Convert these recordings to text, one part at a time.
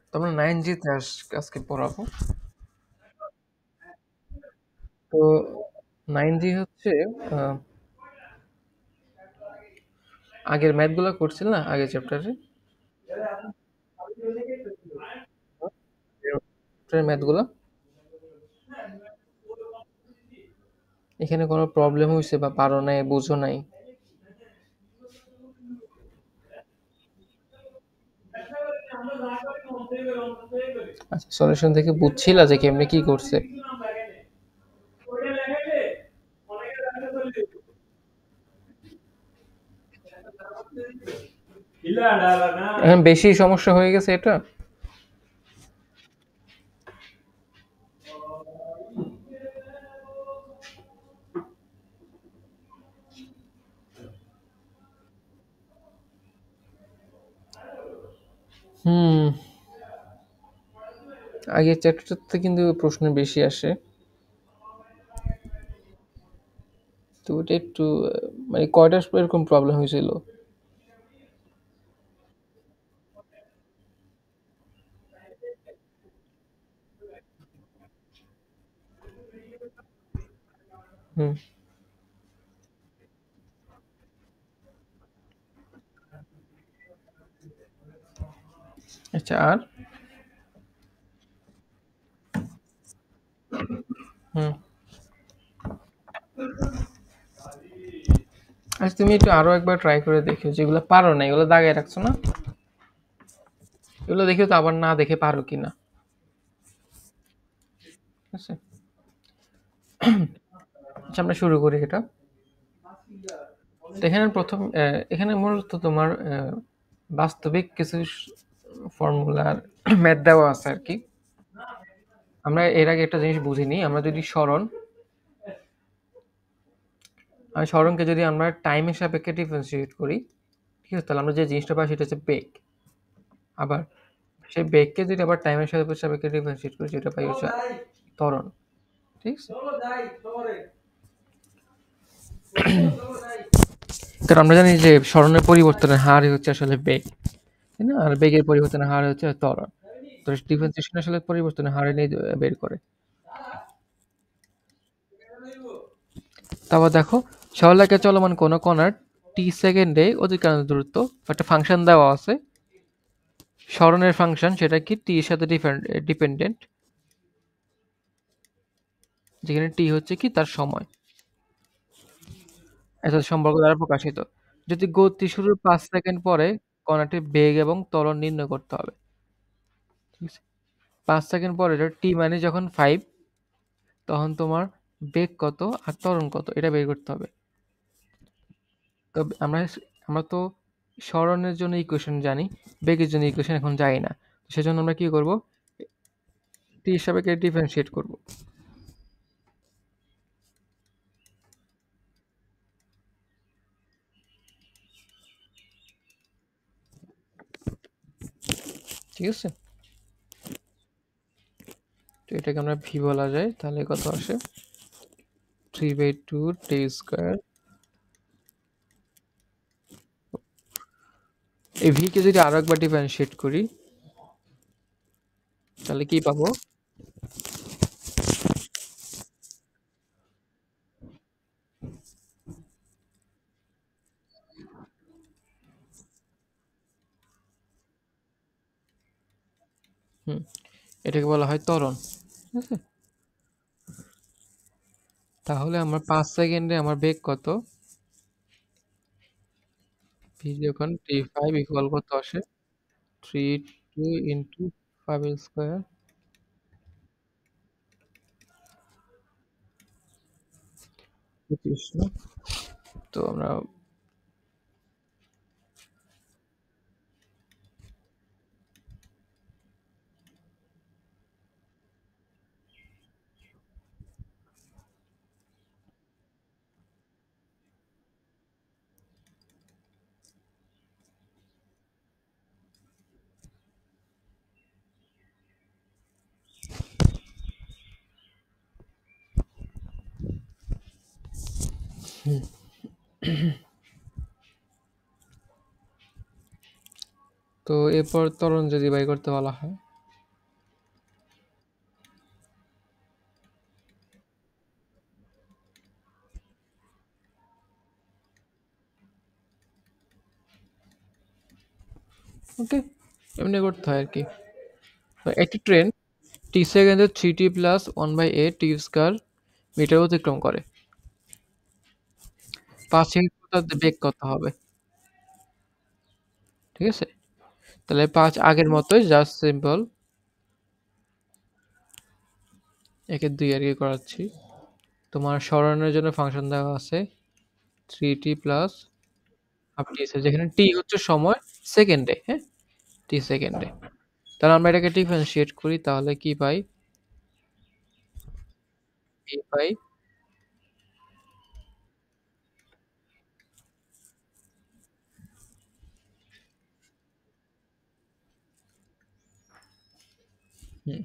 তো আমরা 9G তে আজকে পড়াবো। তো 9G হচ্ছে আহ, আগের ম্যাথগুলো করছিল না আগের চ্যাপ্টারে ম্যাথগুলো এখানে কোনো প্রবলেম হয়েছে বা পারো নাই বুঝো নাই? আচ্ছা, সলিউশন থেকে বুঝছিলা যে কেমনে কি করছে? এখন বেশি সমস্যা হয়ে গেছে এটা। হুম, আগের চ্যাপ্টারতে কিন্তু প্রশ্ন বেশি আসে। তো ওটা একটু মানে কয়টা এরকম প্রবলেম হয়েছিল? হুম। আচ্ছা, আর? হুম। আচ্ছা, তুমি একটু আরো একবার ট্রাই করে দেখো, যেগুলো পারো না এগুলো দাগায় রাখছো না, এগুলো দেখো তো আবার না দেখে পারো কিনা। ঠিক আছে, আচ্ছা আমরা শুরু করি এটা। তো এখানে প্রথম এখানে মূলত তোমার বাস্তবিক কিছু ফর্মুলার ম্যাথ দেওয়া আছে আর কি। আমরা এর আগে একটা জিনিস বুঝিনি, আমরা যদি সরণকে যদি আমরা টাইমের সাপেক্ষে ডিফারেন্সিয়েট করি, ঠিক আছে, তাহলে আমরা যে জিনিসটা পাই সেটা হচ্ছে বেগ। আবার সেই বেগকে যদি আবার টাইমের সাপেক্ষে ডিফারেন্সিয়েট করি, যেটা পাই হচ্ছে ত্বরণ। ঠিক আছে, কারণ আমরা জানি যে সরণের পরিবর্তনের হারই হচ্ছে আসলে বেগ, তাই না? আর বেগের পরিবর্তনের হার হচ্ছে ত্বরণ। তো ডিফারেন্সিয়েশন আসলে পরিবর্তনের হার নিয়ে বের করে। তারপর দেখো, সরলরেখায় চলমান কোনো কণার টি সেকেন্ডে অতিক্রান্ত দূরত্ব, একটা ফাংশন দেওয়া আছে, সরণের ফাংশন, সেটা কি টি এর সাথে ডিপেন্ডেন্ট, যেখানে টি হচ্ছে কি তার সময়, এত সম্পর্ক দ্বারা প্রকাশিত। যদি গতি শুরুর 5 সেকেন্ড পরে কণাটির বেগ এবং ত্বরণ নির্ণয় করতে হবে। ঠিক আছে, 5 সেকেন্ড পরে টি মানে যখন 5, তখন তোমার বেগ কত আর ত্বরণ কত এটা বের করতে হবে। তো আমরা তো সরণের জন্য ইকুয়েশন জানি, বেগের জন্য ইকুয়েশন এখন জানি না। সেজন্য আমরা কি করব, টি হিসাবে ডিফারেন্সিয়েট করব। ঠিক আছে, তো এটাকে আমরা ভি বলা যায়, তাহলে কত আসে, 3/2 টি স্কোয়ার। এই ভি কে যদি আরো একবার ডিফারেন্সিয়েট করি, তাহলে কি পাবো? হুম, এটাকে বলা হয় ত্বরণ। ঠিক আছে, তাহলে আমার 5 সেকেন্ডে আমার বেগ কত, ভি যখন টি5 ইকুয়াল কত আসে, 3 2 ইন্টু 5 স্কোয়ার, 25 না? তো আমরা তো এরপর ত্বরণ যদি বাই করতে বলা হয়, ওকে, এমনি করতে হয় আর কি। তো একটি ট্রেন টি সেকেন্ডে 3t প্লাস 1/a টি স্কয়ার মিটার অতিক্রম করে। 5 সেকেন্ড পর তার বেগ কত হবে? ঠিক আছে? তাহলে 5 আগের মতোই জাস্ট সিম্পল একে 2 আর কি করাচ্ছি। তোমার সরানোর জন্য ফাংশন দেওয়া আছে 3t প্লাস হাফ টি আছে, যেখানে টি হচ্ছে সময় সেকেন্ডে, হ্যাঁ? টি সেকেন্ডে। তাহলে আমরা এটাকে ডিফারেন্সিয়েট করি, তাহলে কি পাই? a পাই হুম।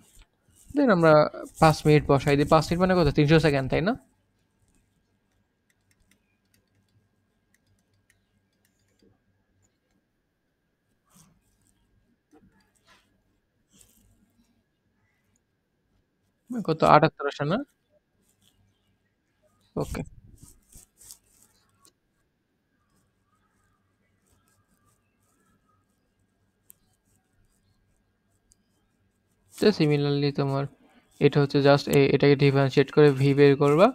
দেন আমরা 5 মিনিট বসাই দিই। 5 মিনিট মানে কত? 300 সেকেন্ড, তাই না? কত? 7800 না? ওকে। তো সিমিলারলি তোমার এটা হচ্ছে জাস্ট এটাকে ডিফারেন্সিয়েট করে ভি বের করবা।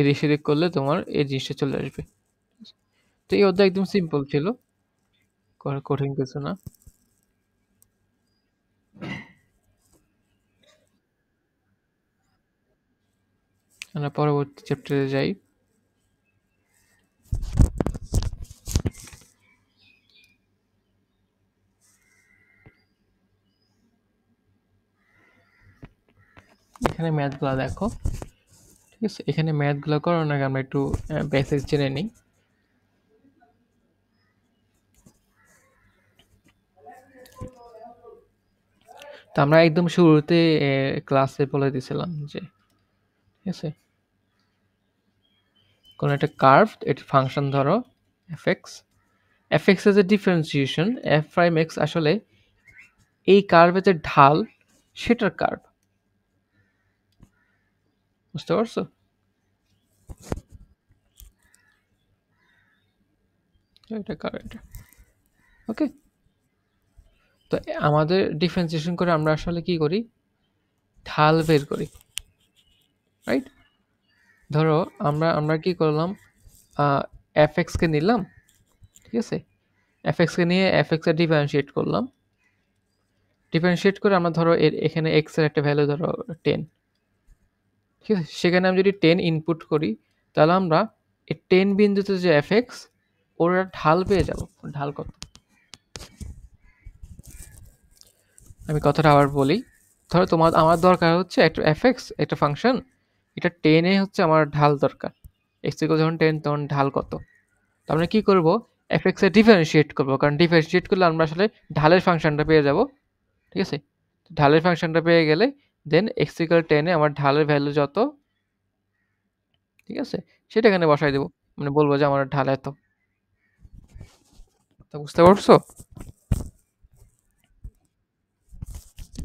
এদিক সেদিক করলে তোমার এই জিনিসটা চলে আসবে। তো এই অধ্যায় একদম সিম্পল ছিল, কঠিন কিছু না। আমরা পরবর্তী চ্যাপ্টারে যাই। এখানে ম্যাথগুলো দেখো, ঠিক আছে? এখানে ম্যাথগুলো করার আগে আমরা একটু বেসিক জেনে নিই। তো আমরা একদম শুরুতে ক্লাসে বলে দিয়েছিলাম যে, ঠিক আছে, কোনো একটা কার্ভ, এর ফাংশন ধরো এফএক্স, এফএক্স এর যে ডিফারেন্সিয়েশন এফ প্রাইম এক্স আসলে এই কার্ভের যে ঢাল সেটার কার্ভ, বুঝতে পারছো? এটা কার্ভ, এটা ওকে। তো আমাদের ডিফারেন্সিয়েশন করে আমরা আসলে কি করি? ঢাল বের করি, রাইট? ধরো আমরা আমরা কি করলাম, এফ এক্সকে নিলাম, ঠিক আছে? এফ এক্সকে নিয়ে এফ এক্স এর ডিফারেন্সিয়েট করলাম। ডিফারেন্সিয়েট করে আমরা ধরো এখানে এক্স এর একটা ভ্যালু ধরো 10, ঠিক আছে? সেখানে আমি যদি 10 ইনপুট করি, তাহলে আমরা এই 10 বিন্দুতে যে এফ এক্স ওর ঢাল পেয়ে যাব। ঢাল কত? আমি কথাটা আবার বলি। ধরো আমার দরকার হচ্ছে একটা এফ এক্স, একটা ফাংশন, এটা 10 এ হচ্ছে আমার ঢাল দরকার। এক্স ইকুয়াল যখন 10 তখন ঢাল কত? তো আমরা কি করব? এফ এক্স এর ডিফারেন্সিয়েট করব, কারণ ডিফারেন্সিয়েট করলে আমরা আসলে ঢালের ফাংশনটা পেয়ে যাব, ঠিক আছে? ঢালের ফাংশনটা পেয়ে গেলে দেন এক্স ইকুয়াল 10 এ আমার ঢালের ভ্যালু যত, ঠিক আছে, সেটা এখানে বসাই দেবো। মানে বলবো যে আমার ঢাল এত। তা বুঝতে পারছো?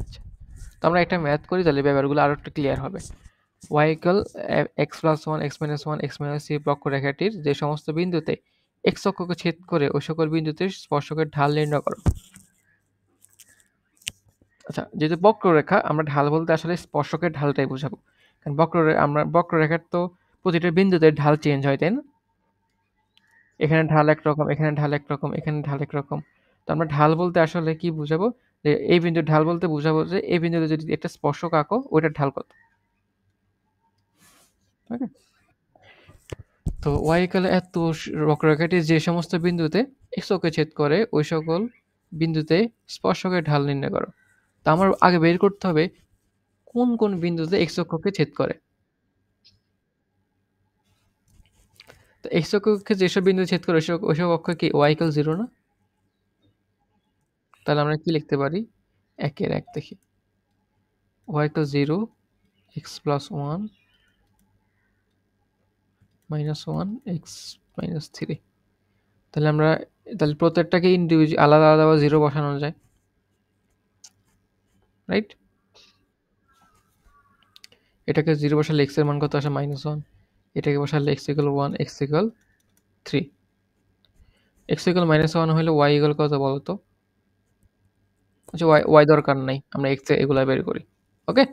আচ্ছা, তো আমরা একটা ম্যাথ করি, তাহলে ব্যাপারগুলো আরো একটু ক্লিয়ার হবে। y equal x plus one x minus one x minus three বক্ররেখাটির যে সমস্ত বিন্দুতে এক্স অক্ষকে ছেদ করে ওই সকল বিন্দুতে স্পর্শকের ঢাল নির্ণয় করো। আচ্ছা, যেহেতু বক্ররেখা, আমরা ঢাল বলতে আসলে স্পর্শকের ঢালটাই বোঝাবো, কারণ আমরা বক্ররেখার তো প্রতিটা বিন্দুতে ঢাল চেঞ্জ হয়, তাই না? এখানে ঢাল একরকম, এখানে ঢাল একরকম, এখানে ঢাল একরকম। তো আমরা ঢাল বলতে আসলে কি বুঝাবো? যে এই বিন্দুর ঢাল বলতে বুঝাবো যে এই বিন্দুতে যদি একটা স্পর্শক আঁকো ওইটার ঢাল কত। ওকে। তো y ইকুয়াল এত বক্ররেখাটি যে সমস্ত বিন্দুতে x অক্ষে ছেদ করে ওই সকল বিন্দুতে স্পর্শকের ঢাল নির্ণয় করো। তা আমার আগে বের করতে হবে কোন কোন বিন্দুতে x অক্ষকে ছেদ করে। তো x অক্ষকে যেসব বিন্দু ছেদ করে ওইসব অক্ষ কি y ইকুয়াল 0 না? তাহলে আমরা কি লিখতে পারি? একের এক দেখি, y equal 0, x plus 1 minus 1 x minus 3। তাহলে আমরা তাহলে প্রত্যেকটাকে ইন্ডিভিজুয়াল আলাদা আলাদা 0 বসানো যায়, রাইট? এটাকে 0 বসালে x এর মান কত আসে? -1। এটাকে বসালে x equal 1, x equal 3। x equal -1 হলে y ইকুয়াল কত বলো তো? আচ্ছা ওয়াই দরকার নাই। আমরা এক্স এ এগুলা বের করি। ওকে?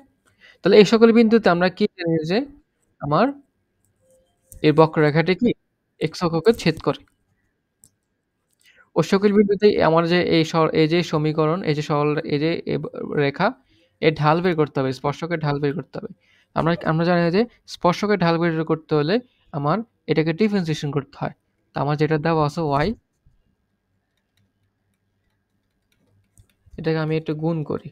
তাহলে এই সকল বিন্দুতে আমরা কি জানি যে আমার এই বক্ররেখাটি কি এক্স অক্ষকে ছেদ করে। ওই সকল বিন্দুতে আমার যে এই যে সমীকরণ, এই যে সরল এই যে রেখা এর ঢাল বের করতে হবে। স্পর্শকের ঢাল বের করতে হবে। আমরা আমরা জানি যে স্পর্শকের ঢাল বের করতে হলে আমার এটাকে ডিফারেন্সিয়েশন করতে হয়। তো আমার যেটা দেওয়া আছে y, এটাকে আমি একটু গুণ করি।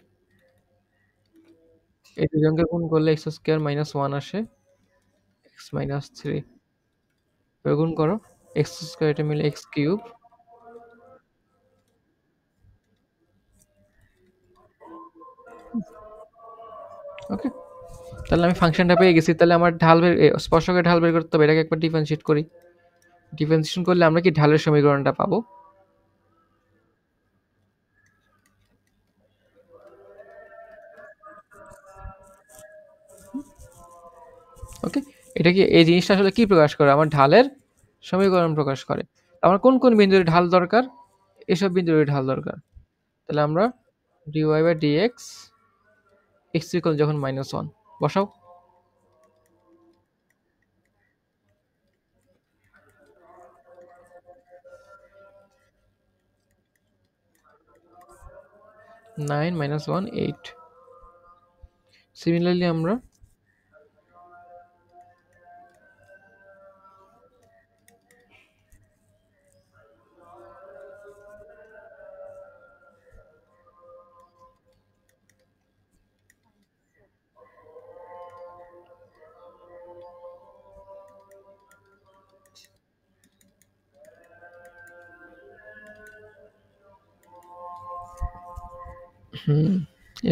এই দুজনকে গুণ করলে x স্কয়ার মাইনাস 1 আসে, x মাইনাস 3 গুণ করো, x স্কয়ার এটা মিলে x কিউব। ওকে? তাহলে আমি ফাংশনটা পেয়ে গেছি। তাহলে আমার স্পর্শকের ঢাল বের করতে হবে। এটাকে একবার ডিফারেন্সিয়েট করি। ডিফারেন্সিয়েশন করলে আমরা কি ঢালের সমীকরণটা পাবো। ওকে? এটা কি এই জিনিসটা আসলে কি প্রকাশ করে? আমার ঢালের সমীকরণ প্রকাশ করে। আমার কোন কোন বিন্দুর ঢাল দরকার? এসব বিন্দুর ঢাল দরকার। তাহলে আমরা dy by dx x equal যখন -1 বসাও। 9 -1 8। সিমিলারলি আমরা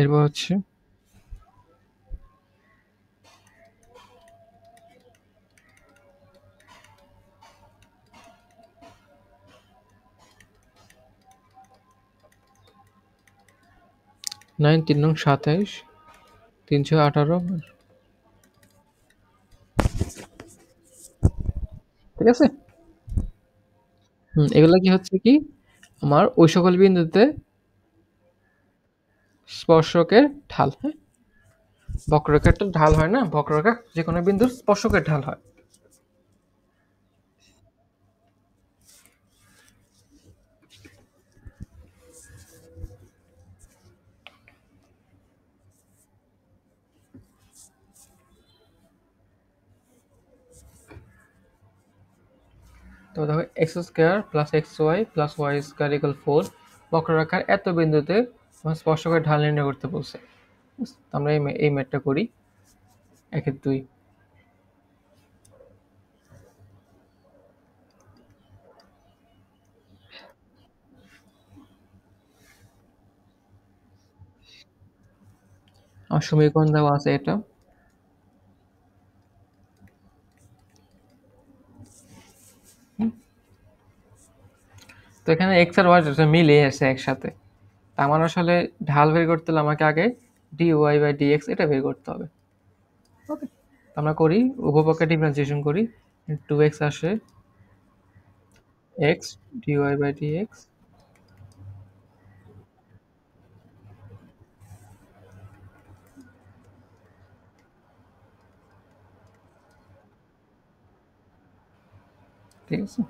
এরপর হচ্ছে 9 3 নং 27 318। ঠিক আছে? এগুলা কি হচ্ছে কি আমার ওই সকল বিন্দুতে স্পর্শকের ঢাল। হ্যাঁ? বক্ররেখার তো ঢাল হয় না, বক্ররেখা যে কোনো বিন্দুর স্পর্শকের ঢাল হয়। তো দেখো x square plus x y plus y square equal 4 বক্ররেখার এত বিন্দুতে আমার স্পর্শকের ঢাল নির্ণয় করতে বলছে। আমরা এই ম্যাথটা করি। 1-2। আমার সমীকরণ দেওয়া আছে এটা। তো এখানে এক্স আর ওয়াই মিলে আছে একসাথে। আমার আসলে ঢাল বের করতে হলে আমাকে আগে d y by d x এটা বের করতে হবে। ওকে? আমরা করি উভয়পক্ষে ডিফারেন্সিয়েশন করি। 2x আসে x dy বাই dx। ঠিক আছে?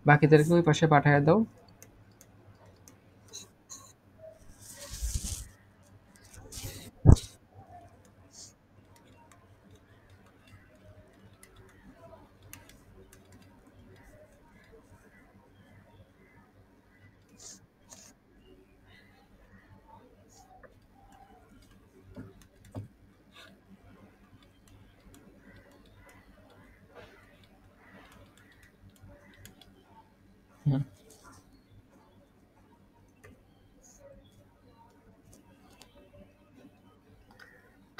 বাকিদেরকে ওই পাশে পাঠিয়ে দাও। হুম।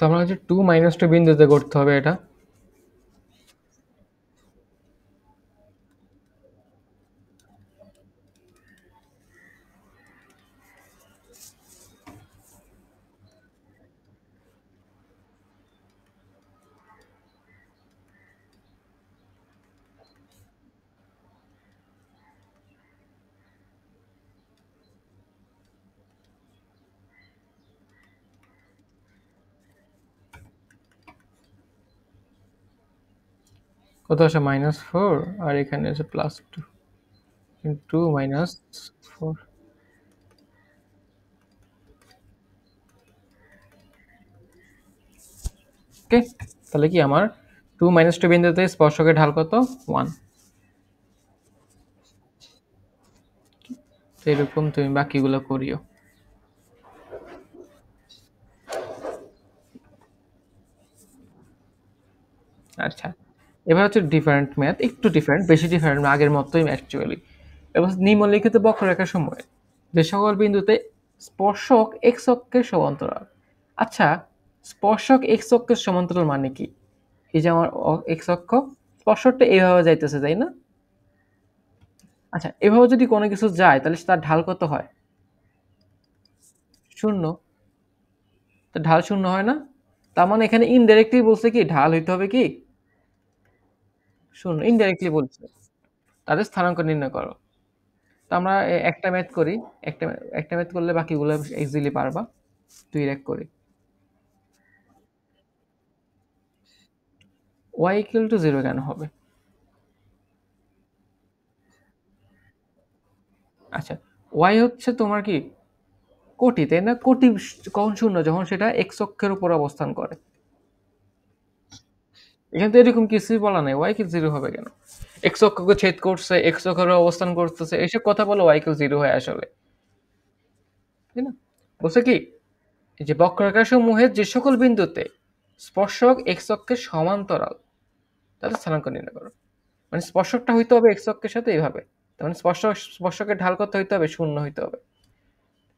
তো আমরা হচ্ছে 2 - 2 বিন্দুতে করতে হবে এটা। কত আসে -4, আর এখানে আছে +2 ইন্টু -4। ওকে, তাহলে কি আমার 2 -2 বিন্দুতে স্পর্শকের ঢাল কত? 1। তো এরকম তুমি বাকিগুলো করিও। আচ্ছা, এবার হচ্ছে ডিফারেন্ট ম্যাথ, একটু ডিফারেন্ট, বেশি ডিফারেন্ট না, আগের মতোই অ্যাকচুয়ালি। এবার নিম্নলিখিত বক্ররেখার সময় যে সকল বিন্দুতে স্পর্শক এক্স অক্ষের সমান্তরাল। আচ্ছা, স্পর্শক এক্স অক্ষের সমান্তরাল মানে কি? এই যে আমার এক্স অক্ষ, স্পর্শকটা এইভাবে যাইতেছে, তাই না? আচ্ছা, এভাবে যদি কোনো কিছু যায় তাহলে তার ঢাল কত হয়? 0। তো ঢাল 0 হয় না? তার মানে এখানে ইনডাইরেক্টলি বলছে কি ঢাল হইতে হবে কি 0, ইনডাইরেক্টলি বলছে। তাদের স্থানাঙ্ক নির্ণয় করো। তো আমরা একটা ম্যাথ করি, একটা একটা ম্যাথ করলে বাকিগুলো ইজিলি পারবা। 2 এর 1 করি। y equal to 0 কেন হবে? আচ্ছা, y হচ্ছে তোমার কি কোটি, তাই না? কোটি কখন শূন্য? যখন সেটা x অক্ষের উপর অবস্থান করে। এখানে তো এরকম কিছুই বলা নাই, y কি 0 হবে কেন? x অক্ষকে ছেদ করছে, x অক্ষের অবস্থান করতেছে, এসব কথা বলে y কি 0 হয় আসলে, তাই না? বলছে কি এই যে বক্রাকার সমূহের যে সকল বিন্দুতে স্পর্শক x অক্ষের সমান্তরাল তাদের স্থানাঙ্ক নির্ণয় করো। মানে স্পর্শকটা হইতে হবে x অক্ষের সাথে এইভাবে। তার মানে স্পর্শকের ঢাল কত হইতে হবে? 0 হইতে হবে।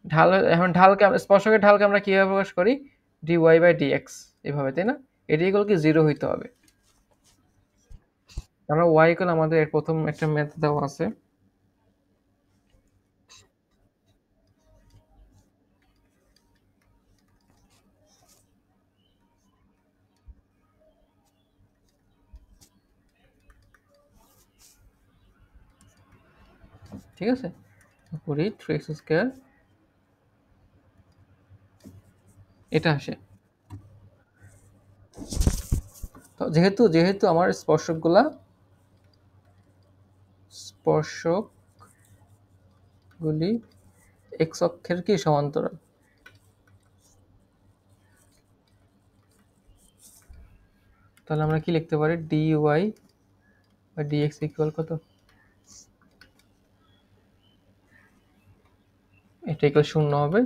ঢাল, এখন ঢালকে স্পর্শকের ঢালকে আমরা কিভাবে প্রকাশ করি? dy বাই dx, এভাবে, তাই না? এটি ইকুয়াল কি 0 হইতে হবে। আমরা y ইকুয়াল আমাদের এর প্রথম একটা ম্যাথ দেওয়া আছে। ঠিক আছে, করি 3x স্কয়ার, এটা আসে। তো যেহেতু যেহেতু আমার স্পর্শকগুলি x অক্ষের কি সমান্তরাল, তাহলে আমরা কি লিখতে পারি? dy বাই dx ইকুয়াল কত? এটা ইকুয়াল 0 হবে।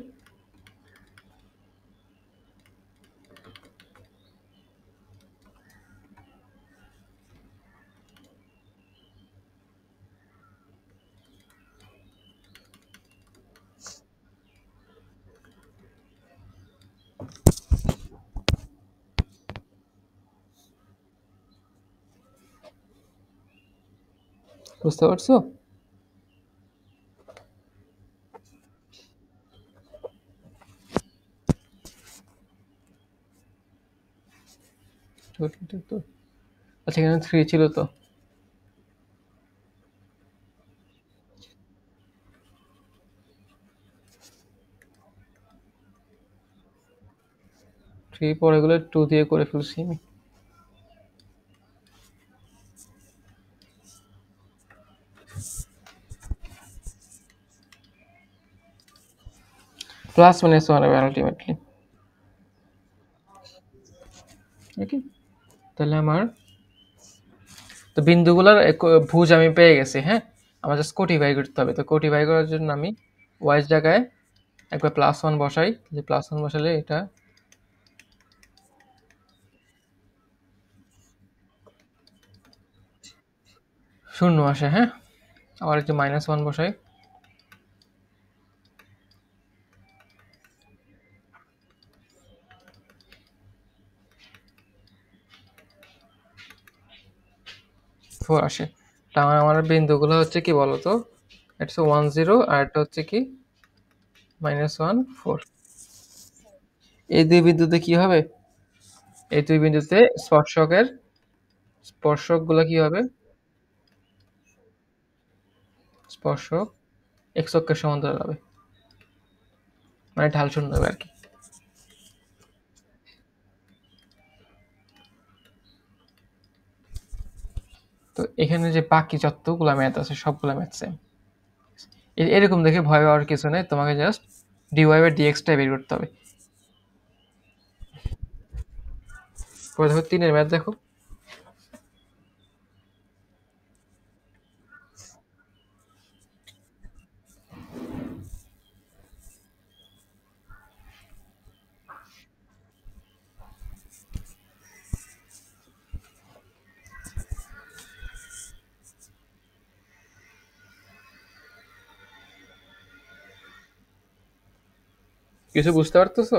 বুঝতে পারছো? আচ্ছা, এখানে 3 ছিল তো। 3 পরে এগুলো 2 দিয়ে করে ফেলছি আমি। প্লাস মাইনাস 1 হবে আলটিমেটলি। ওকে, তাহলে আমার তো বিন্দুগুলোর ভুজ আমি পেয়ে গেছি, হ্যাঁ? আমার জাস্ট কোটিফাই করতে হবে। তো কোটিফাই করার জন্য আমি y এর জায়গায় একবার +1 বসাই, যে +1 বসালে এটা 0 আসে, হ্যাঁ? আবার একটু -1 বসাই, 4 আসে। তার মানে আমার বিন্দুগুলো হচ্ছে কি বলতো? এটা হচ্ছে 1 0 আর এটা হচ্ছে কি -1 4। এই দুই বিন্দুতে কি হবে? এই দুই বিন্দুতে স্পর্শকগুলো কি হবে? স্পর্শক x অক্ষের সমান্তরাল হবে, মানে ঢাল 0 হবে আর কি। এখানে যে বাকি যতগুলা ম্যাথ আছে সবগুলা ম্যাথ সেম। এরকম দেখে ভয় পাওয়ার কিছু নেই, তোমাকে জাস্ট ডিওয়াই বাই ডিএক্সটা বের করতে হবে। পরে দেখো 3 এর ম্যাথ দেখো। কিছু বুঝতে পারতেছো?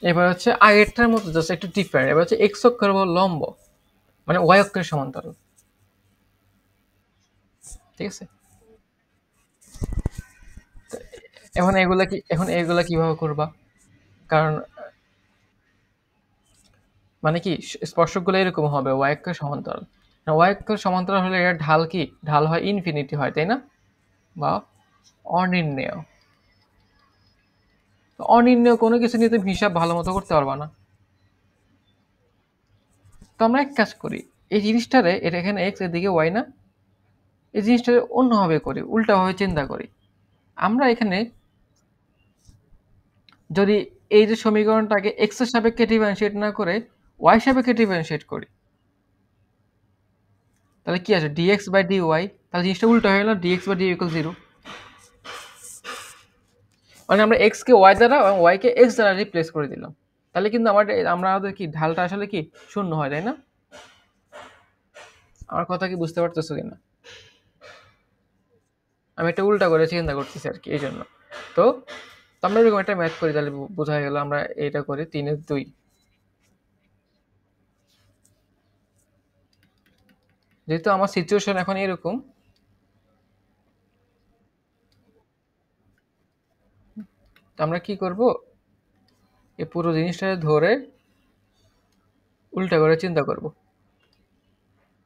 এবার হচ্ছে আগেরটার মতো জাস্ট একটু ডিফারেন্ট। এবার হচ্ছে এক্স অক্ষের উপর লম্ব, মানে ওয়াই অক্ষের সমান্তরাল। ঠিক আছে? এখন এগুলা কিভাবে করবা? কারণ মানে কি, স্পর্শকগুলো এরকম হবে ওয়াই অক্ষের সমান্তরাল। ওয়াই অক্ষের সমান্তরাল হলে এর ঢাল কি, ঢাল হয় ইনফিনিটি হয়, তাই না? বা অনির্ণেয়। তো অনির্ণেয় কোনো কিছু নিয়ে তুমি হিসাব ভালো মতো করতে পারবা না। তো আমরা এক কাজ করি, এই জিনিসটারে, এটা এখানে এক্স এদিকে ওয়াই না, এই জিনিসটা অন্যভাবে করি, উল্টাভাবে চিন্তা করি। আমরা এখানে যদি এই যে সমীকরণটাকে এক্স এর সাপেক্ষে ডিফারেন্সিয়েট না করে ওয়াই সাপেক্ষে ডিফারেন্সিয়েট করি, তাহলে কি আছে ডিএক্স বাই ডি ওয়াই, তাহলে জিনিসটা উল্টো হয়ে গেল, ডিএক্স বাই ডি ইকুয়াল 0। মানে আমরা এক্স কে ওয়াই দ্বারা এবং ওয়াই কে এক্স দ্বারা রিপ্লেস করে দিলাম। তাহলে কিন্তু আমাদের কি ঢালটা আসলে কি শূন্য হয়, তাই না? আমার কথা কি বুঝতে পারতেছো কিনা? আমি একটা উল্টা করে চিন্তা করতেছি আর কি, এই জন্য। তো তো আমরা এরকম একটা ম্যাথ করি, তাহলে বোঝা গেল। আমরা এটা করি 3-2। যেহেতু আমার সিচুয়েশন এখন এরকম, তো আমরা কি করব, এই পুরো জিনিসটা ধরে উল্টা করে চিন্তা করব।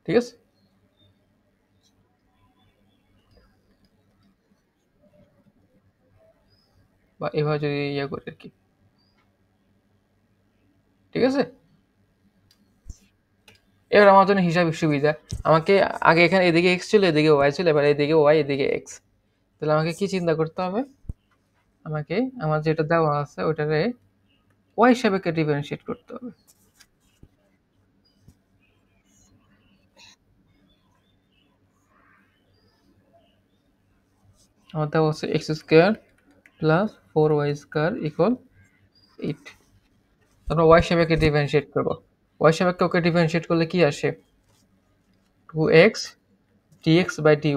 ঠিক আছে? বা এভাবে যদি ইয়ে করি আর কি। ঠিক আছে? এবার আমার জন্য হিসাব সুবিধা, আমাকে আগে এখানে এদিকে এক্স ছিল, এদিকে ওয়াই ছিল, এবার এদিকে ওয়াই, এদিকে এক্স। তাহলে আমাকে কি চিন্তা করতে হবে? আমাকে আমার যেটা দেওয়া আছে ওটারে ওয়াই সাপেক্ষে ডিফারেন্সিয়েট করতে হবে। আমার দেওয়া আছে x square plus 4y² equal 8। আমরা ওয়াই সাপেক্ষে ডিফারেন্সিয়েট করবো। ওয়াই সাপেক্ষে ওকে ডিফারেন্সিয়েট করলে কি আসে? 2x dx by dy।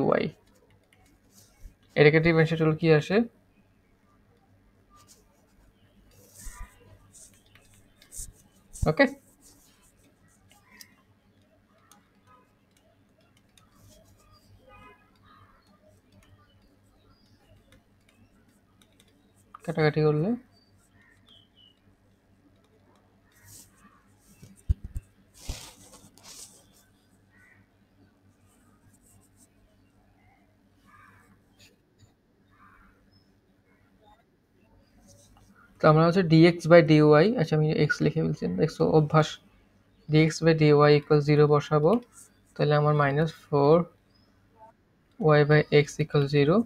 এটাকে ডিফারেন্সিয়েট করলে কি আসে? ওকে, কাটাকাটি করলে তো আমরা হচ্ছে dx বাই dy, আচ্ছা আমি x লিখে ফেলছি, দেখছো অভ্যাস। dx বাই dy ইকুয়াল 0 বসাবো, তাহলে আমার -4y বাই x ইকুয়াল 0।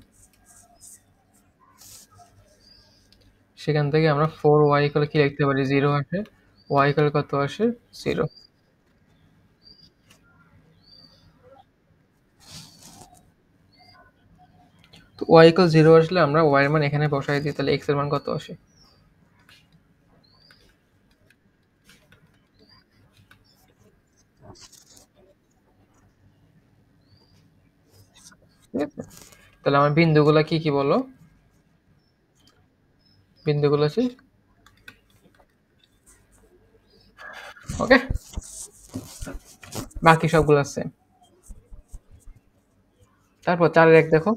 সেখান থেকে আমরা 4y ইকুয়াল কি লিখতে পারি, 0 আসে। y ইকুয়াল কত আসে? 0। তো y ইকুয়াল 0 আসলে আমরা y এর মান এখানে বসাই দিই, তাহলে x এর মান কত আসে? ঠিক আছে? তাহলে আমার বিন্দুগুলা কি কি বলো? বিন্দুগুলো আছে, ওকে, বাকি সবগুলো আছে। তারপর 4-1 দেখো।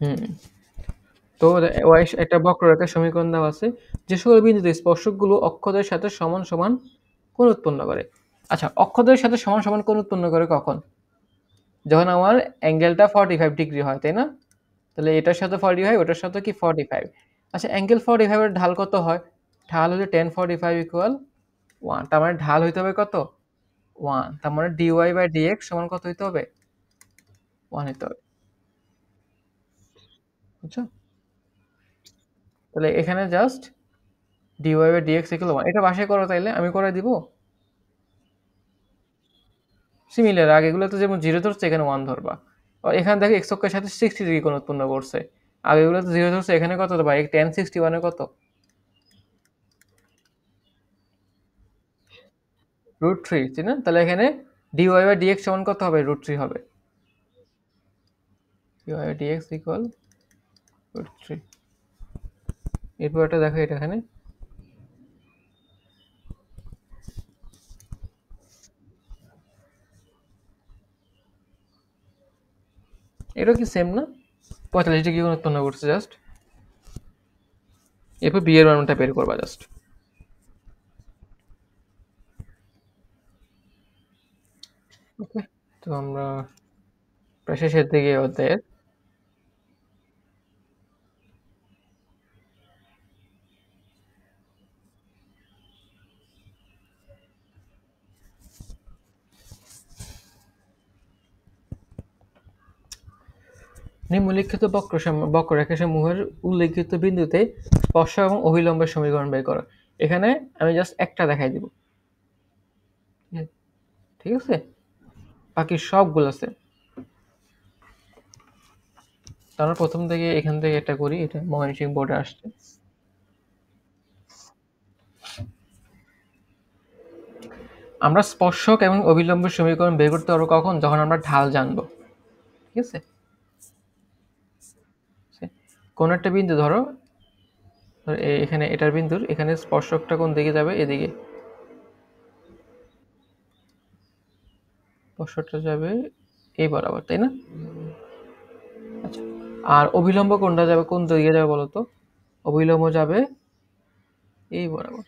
হুম। তো একটা বক্ররেখার সমীকরণ দেওয়া আছে। যে সকল বিন্দুতে স্পর্শকগুলো অক্ষদের সাথে সমান সমান কোণ উৎপন্ন করে। আচ্ছা, অক্ষদের সাথে সমান সমান কোণ উৎপন্ন করে কখন? যখন আমার অ্যাঙ্গেলটা 45 ডিগ্রি হয়, তাই না? তাহলে এটার সাথে 40 হয়, ওটার সাথে কি 45। আচ্ছা, অ্যাঙ্গেল 45 এর ঢাল কত হয়? ঢাল হলে tan 45 ইকুয়াল 1। তার মানে ঢাল হইতে হবে কত? 1। তার মানে dy/dx সমান কত হইতে হবে? 1 হইতে হবে। বুঝছো? তাহলে এখানে জাস্ট dy/dx ইকুয়াল 1। এটা বাসায় করো তাইলে, আমি করে দিব। সিমিলার আগেগুলোতে যেমন 0 ধরছে এখানে 1 ধরবা। আর এখানে দেখো x অক্ষের সাথে 60 ডিগ্রি কোণ উৎপন্ন করছে। আগেগুলোতে 0 ধরছে, এখানে কত ধরবা? tan 61 এ কত? √3, তাই না? তাহলে এখানে dy/dx সমান কত হবে? √3 হবে। dy/dx equal √3। এরপর এটা দেখো, এটা এখানে এটা কি সেম না? 45 ডিগ্রি কোণ উৎপন্ন করছে জাস্ট। এরপর বি এর মানটা বের করবা জাস্ট। ওকে, তো আমরা প্রায় শেষের দিকে অধ্যায়ের। নিম্নলিখিত বক্ররেখাসমূহের উল্লেখিত বিন্দুতে স্পর্শ এবং অভিলম্বের সমীকরণ বের করো। এখানে আমি জাস্ট একটা দেখাই দিব, ঠিক আছে? বাকি সবগুলো আছে। আমরা প্রথম থেকে এখান থেকে এটা করি, এটা ময়মনসিংহ বোর্ডে আসছে। আমরা স্পর্শক এবং অভিলম্বের সমীকরণ বের করতে পারবো কখন? যখন আমরা ঢাল জানবো, ঠিক আছে? কোন একটা বিন্দু ধরো, এখানে এটার বিন্দুর এখানে স্পর্শকটা কোন দিকে যাবে? এদিকে। স্পর্শকটা যাবে এই বরাবর, তাই না? আচ্ছা, আর অভিলম্ব কোনটা যাবে, কোন দিকে যাবে বলো তো? অভিলম্ব যাবে এই বরাবর,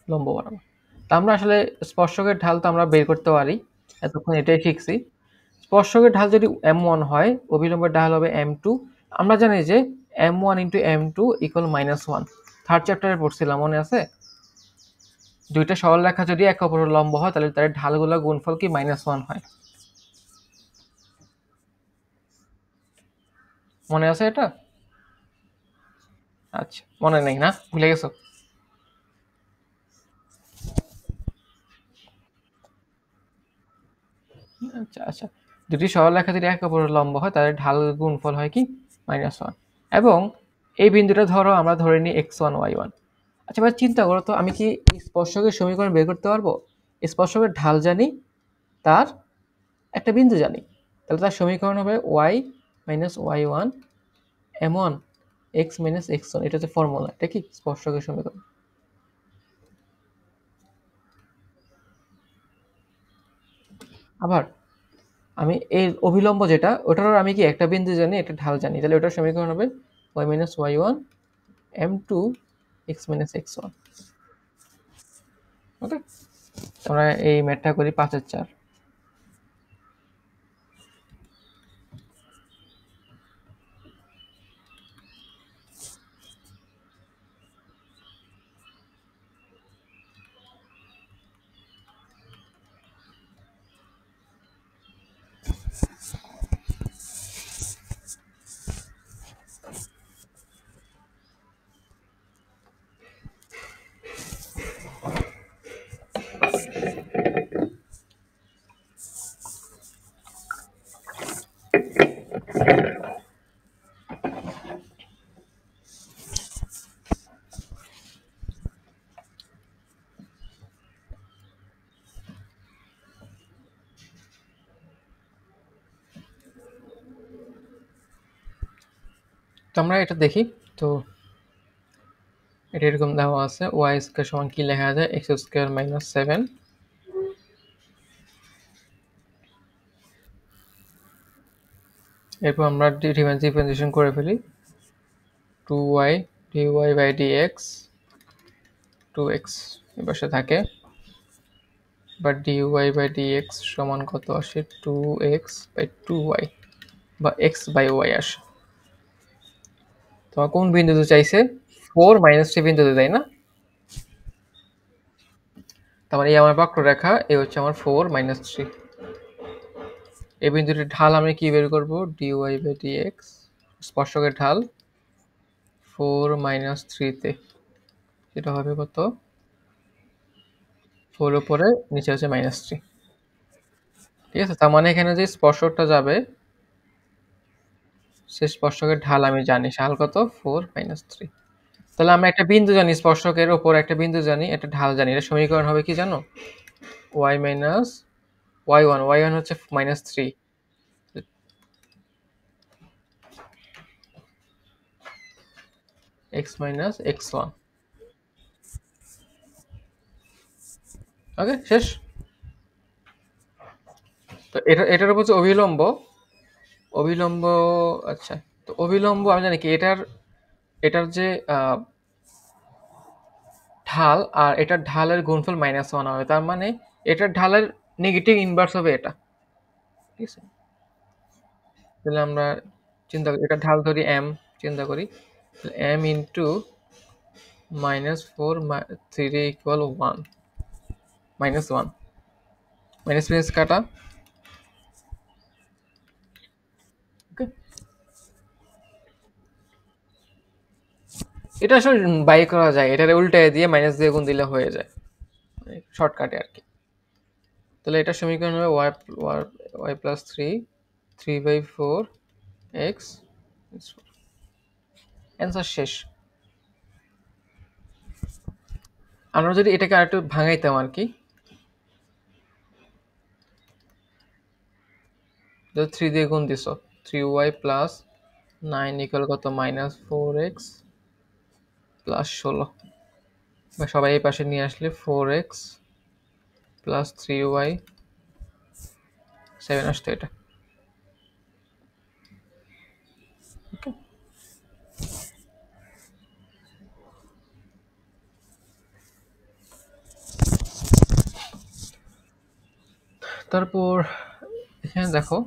লম্ব বরাবর। তা আমরা আসলে স্পর্শকের ঢাল তো আমরা বের করতে পারি, এতক্ষণ এটাই শিখছি। স্পর্শকের ঢাল যদি m1 হয়, অভিলম্বের ঢাল হবে m2। আমরা জানি যে m1 into m2 equal -1। Third চ্যাপ্টারে পড়ছিলাম, মনে আছে? দুইটা সরলরেখা যদি একে অপরের লম্ব হয়, তাহলে তাদের ঢালগুলোর গুণফল কি -1 হয়। মনে আছে এটা? আচ্ছা, মনে নেই না, ভুলে গেছো? আচ্ছা আচ্ছা, দুটি সরলরেখা যদি একে অপরের লম্ব হয়, তাদের ঢাল গুণফল হয় কি -1। এবং এই বিন্দুটা ধরো আমরা ধরে নিই x1 y1। আচ্ছা, এবার চিন্তা করো তো, আমি কি এই স্পর্শকের সমীকরণ বের করতে পারবো? স্পর্শকের ঢাল জানি, তার একটা বিন্দু জানি, তাহলে তার সমীকরণ হবে y minus y1 m1 x minus x1। এটা হচ্ছে ফর্মুলা, এটা কি স্পর্শকের সমীকরণ। আবার আমি এই অভিলম্ব যেটা, ওটারও আমি কি একটা বিন্দু জানি, একটা ঢাল জানি, তাহলে ওটার সমীকরণ হবে y minus y1 m2 x minus x1। ওকে, আমরা এই ম্যাথটা করি 5-4। তো আমরা এটা দেখি। তো এটা এরকম দেওয়া আছে, ওয়াই স্কোয়ার সমান কি লেখা যায়? এক্স স্কোয়ার মাইনাস 7 , এরপর আমরা ডিফারেন্সিয়েশন করে ফেলি। 2y dy/dx 2x এপাশে থাকে, বা dy/dx সমান কত আসে, 2x/2y বা x/y আসে। তোমার কোন বিন্দুতে চাইছে? 4 - 3 বিন্দুতে, তাই না? তার মানে এই আমার বক্ররেখা, এই হচ্ছে আমার 4 - 3। এই বিন্দুটির ঢাল আমি কি বের করব? dy/dx স্পর্শকের ঢাল 4 - 3 তে, সেটা হবে কত? 4 উপরে, নিচে হচ্ছে -3। ঠিক আছে, তার মানে এখানে যে স্পর্শকটা যাবে সে স্পর্শকের ঢাল আমি জানি, ঢাল কত? 4 - 3। তাহলে আমরা একটা বিন্দু জানি, স্পর্শকের ওপর একটা বিন্দু জানি, একটা ঢাল জানি। এটা সমীকরণ হবে কি জানো? y মাইনাস y1 হচ্ছে -3, x মাইনাস x1। ওকে, শেষ। তো এটার উপর যে অভিলম্ব, অভিলম্ব, আচ্ছা, তো অভিলম্ব আমি জানি কি, এটার এটার যে ঢাল আর এটার ঢালের গুণফল -1 হবে, তার মানে এটার ঢালের নেগেটিভ ইনভার্স হবে এটা। ঠিক আছে, তাহলে আমরা চিন্তা করি, এটার ঢাল ধরি m, চিন্তা করি m into -4 equal 1, -1, minus minus কাটা। ওকে, এটা আসলে বাই করা যায়, এটার উল্টায় দিয়ে মাইনাস দিয়ে গুণ দিলে হয়ে যায়, শর্টকাটে আর কি। তাহলে এটা সমীকরণ হবে y+3 অ্যান্সার শেষ। আমরা যদি এটাকে আরেকটু ভাঙাইতাম আর কি, 3 দিয়ে গুণ দিছো, 3y+9 ইকুয়াল কত? -4x প্লাস 16, বা সবাই এই পাশে নিয়ে আসলে 4x প্লাস 3y, 7 আসতো এটা। ওকে, তারপর এখানে দেখো,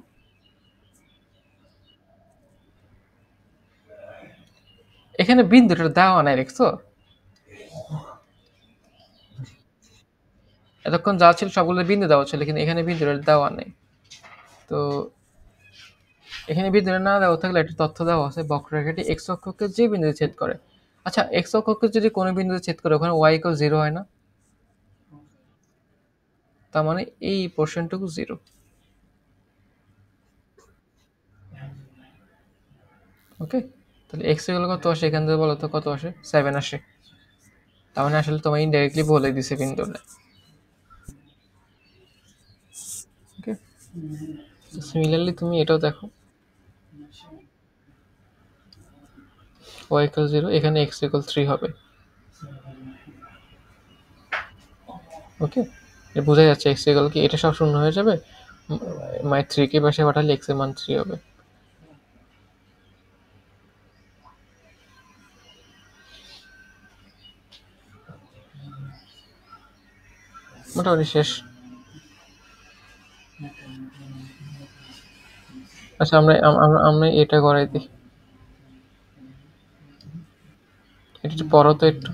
এখানে বিন্দুটা দেওয়া নাই, দেখছো? এতক্ষণ যা ছিল সবগুলো বিন্দু দেওয়া ছিল, কিন্তু এখানে বিন্দুটা দেওয়া নেই। তো এখানে বিন্দুটা না দেওয়া থাকলে একটা তথ্য দেওয়া আছে, বক্ররেখাটি এক্স অক্ষকে যে বিন্দুতে ছেদ করে। আচ্ছা, এক্স অক্ষকে যদি কোনো বিন্দুতে ছেদ করে, ওখানে y=0 হয় না? তার মানে এই পোর্শনটুকু 0। ওকে, তাহলে এক্স এর কত আসে এখান থেকে বলো তো, কত আসে? 7 আসে। তার মানে আসলে তোমার ইনডাইরেক্টলি বলে দিছে বিন্দুটা। ওকে, সিমিলারলি তুমি এটাও দেখো, y=0, এখানে x=3 হবে। ওকে, বোঝা যাচ্ছে x কি, এটা সব শূন্য হয়ে যাবে, -3 কে পাশে পাঠালে x এর মান 3 হবে। মোটামুটি শেষ। আচ্ছা, আমরা এটা করাই দিই, এটা একটু পড়ো তো একটু।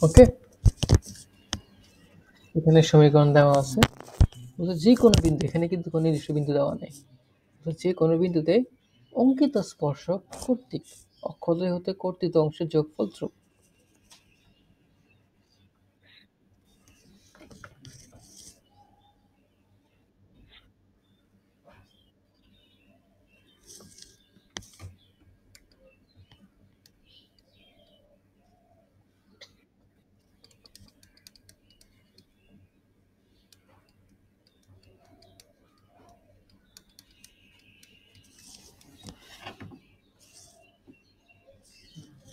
ওকে, এখানে সমীকরণ দেওয়া আছে, যে কোনো বিন্দু, এখানে কিন্তু কোনো নির্দিষ্ট বিন্দু দেওয়া নেই, যে কোনো বিন্দুতে অঙ্কিত স্পর্শক কর্তৃক অক্ষদ্বয় হতে কর্তিত অংশের যোগফল ধ্রুব।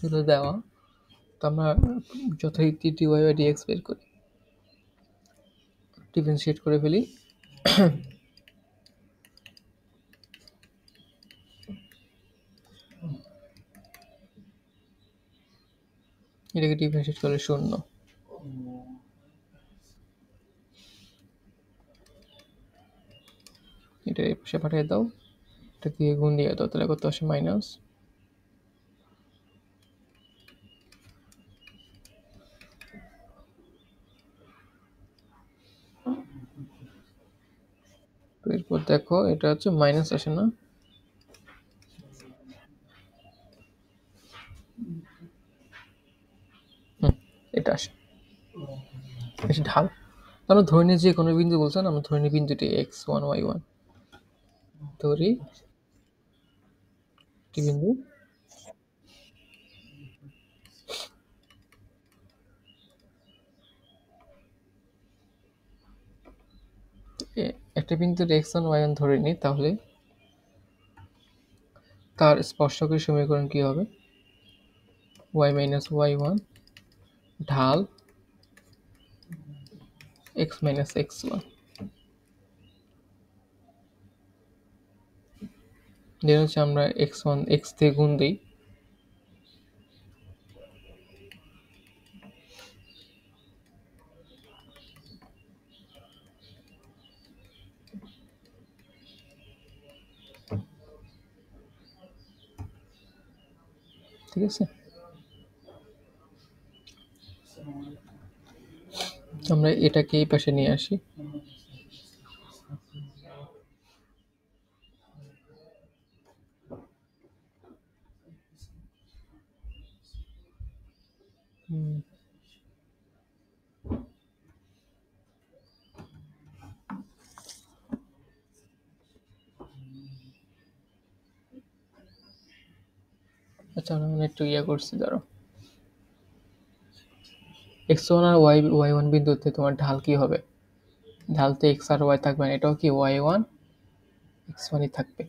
এগুলো দেওয়া। তো আমরা যথারীতি dy/dx বের করি, ডিফারেন্সিয়েট করে ফেলি। এটাকে ডিফারেন্সিয়েট করলে 0। এটা এই পাশে পাঠিয়ে দাও, এটা দিয়ে গুণ দিয়ে দাও, তাহলে কত আসে মাইনাস। তো এরপর দেখো এটা হচ্ছে মাইনাস আসে না, এটা আসে, বেশি ঢাল। আমরা ধরে নিই যে কোনো বিন্দু বলছেন, আমরা ধরে নিই বিন্দুটি x1 y1, ধরি একটি বিন্দু, একটা বিন্দুর x1 y1 ধরে নিই, তাহলে তার স্পর্শকের সমীকরণ কি হবে? y মাইনাস y1 ঢাল x মাইনাস x1। যেটা হচ্ছে আমরা x1 x দিয়ে গুণ দিই, ঠিক আছে? আমরা এটাকে এই পাশে নিয়ে আসি, আচ্ছা আমরা একটু ইয়ে করছি, ধরো x1 আর y1 বিন্দুতে তোমার ঢাল কি হবে? ঢাল তো x আর y থাকবে না, এটাও কি y1 x1ই থাকবে,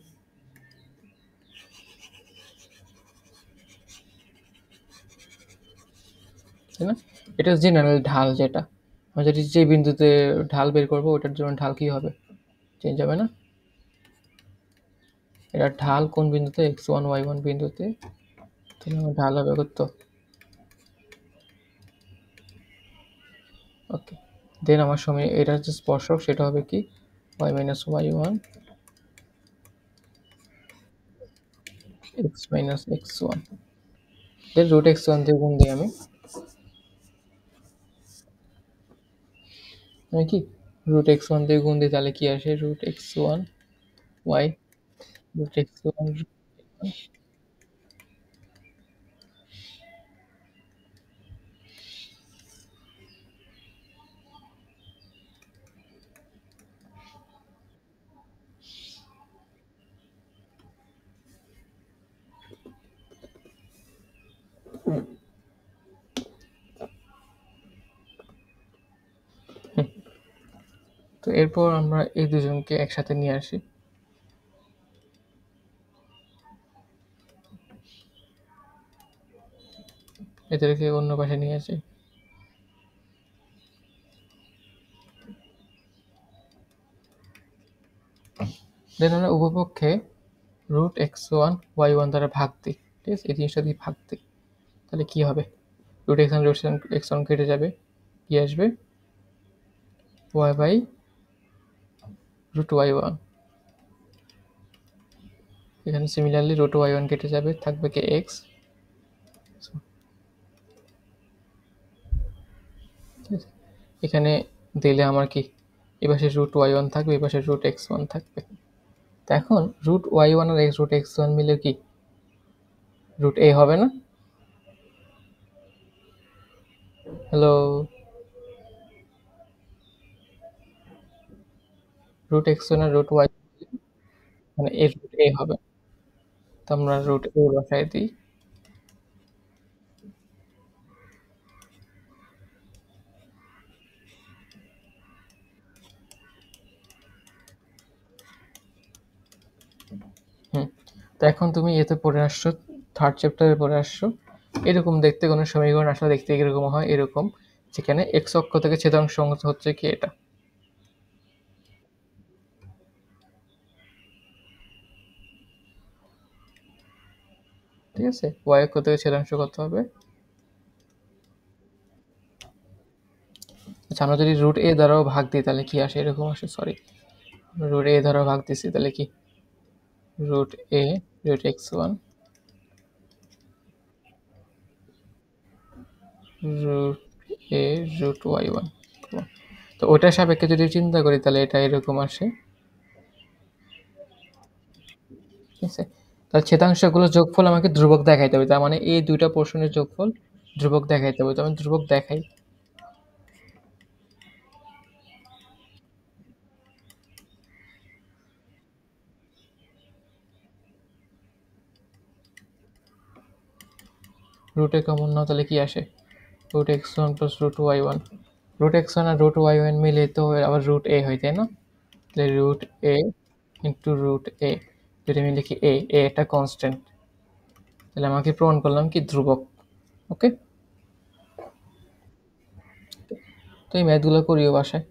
তাই না? এটা জেনারেল ঢাল, যেটা আমরা যদি যে বিন্দুতে ঢাল বের করবো ওটার জন্য ঢাল কি হবে? চেঞ্জ হবে না? এটা ঢাল কোন বিন্দুতে? x1 y1 বিন্দুতে, তাহলে আমার ঢাল হবে কত? ওকে, দেন আমার সময় এটার যে স্পর্শক সেটা হবে কি? y minus y1 x minus x1, দেন রুট x1 দিয়ে গুণ দিই আমি, কি রুট x1 দিয়ে গুণ দিই, তাহলে কি আসে? Root x1 y root x1। তো এরপর আমরা এই দুজনকে একসাথে নিয়ে আসি, এদেরকে অন্য পাশে নিয়ে আসি, দেন আমরা উভয়পক্ষে রুট x1 y1 দ্বারা ভাগ দিই, ঠিক আছে? এই জিনিসটা দিয়ে ভাগ দিই, তাহলে কি হবে? রুট x1 রুট x1 কেটে যাবে, কি আসবে? y by root y1। এখানে সিমিলারলি রুট y1 কেটে যাবে, থাকবে কি x, ঠিক আছে? এখানে দিলে আমার কি এপাশে রুট y1 থাকবে, এপাশে রুট x1 থাকবে। তো এখন রুট y1 আর রুট x1 মিলে কি রুট a হবে না? হ্যালো, রুট x1 আর রুট y মানে এ রুট a হবে, তো আমরা রুট a বসাই দিই, হুম। তো এখন তুমি এতে পড়ে আসছো, থার্ড চ্যাপ্টারে পড়ে আসছো এরকম দেখতে কোনো সমীকরণ আসলে দেখতে এরকম হয়, এরকম, যেখানে x অক্ষ থেকে ছেদাংশ হচ্ছে কি এটা। ঠিক আছে, y অক্ষ থেকে ছেদাংশ কত হবে? আচ্ছা, আমরা যদি রুট a দ্বারাও ভাগ দিই তাহলে কি আসে? এরকম আসে, সরি, রুট a দ্বারা ভাগ দিছি তাহলে কি, root a root x1 root a root y1। তো ওটার সাপেক্ষে যদি চিন্তা করি তাহলে এটা এরকম আসে। ঠিক আছে, তাহলে ছেদাংশগুলো যোগফল আমাকে ধ্রুবক দেখাইতে হবে, তার মানে এই দুইটা পোর্শনের যোগফল ধ্রুবক দেখাইতে হবে। তো আমি ধ্রুবক দেখাই। রুটে কমন নাও তাহলে কি আসে? Root x1 plus root y1। Root x1 আর রুট y1 মিলে তো আবার রুট a হয়, তাই না? তাহলে root a into root a, যদি আমি লিখি a একটা কনস্ট্যান্ট, তাহলে আমাকে প্রমাণ করলাম কি ধ্রুবক। ওকে, তো এই ম্যাথগুলো করিও বাসায়।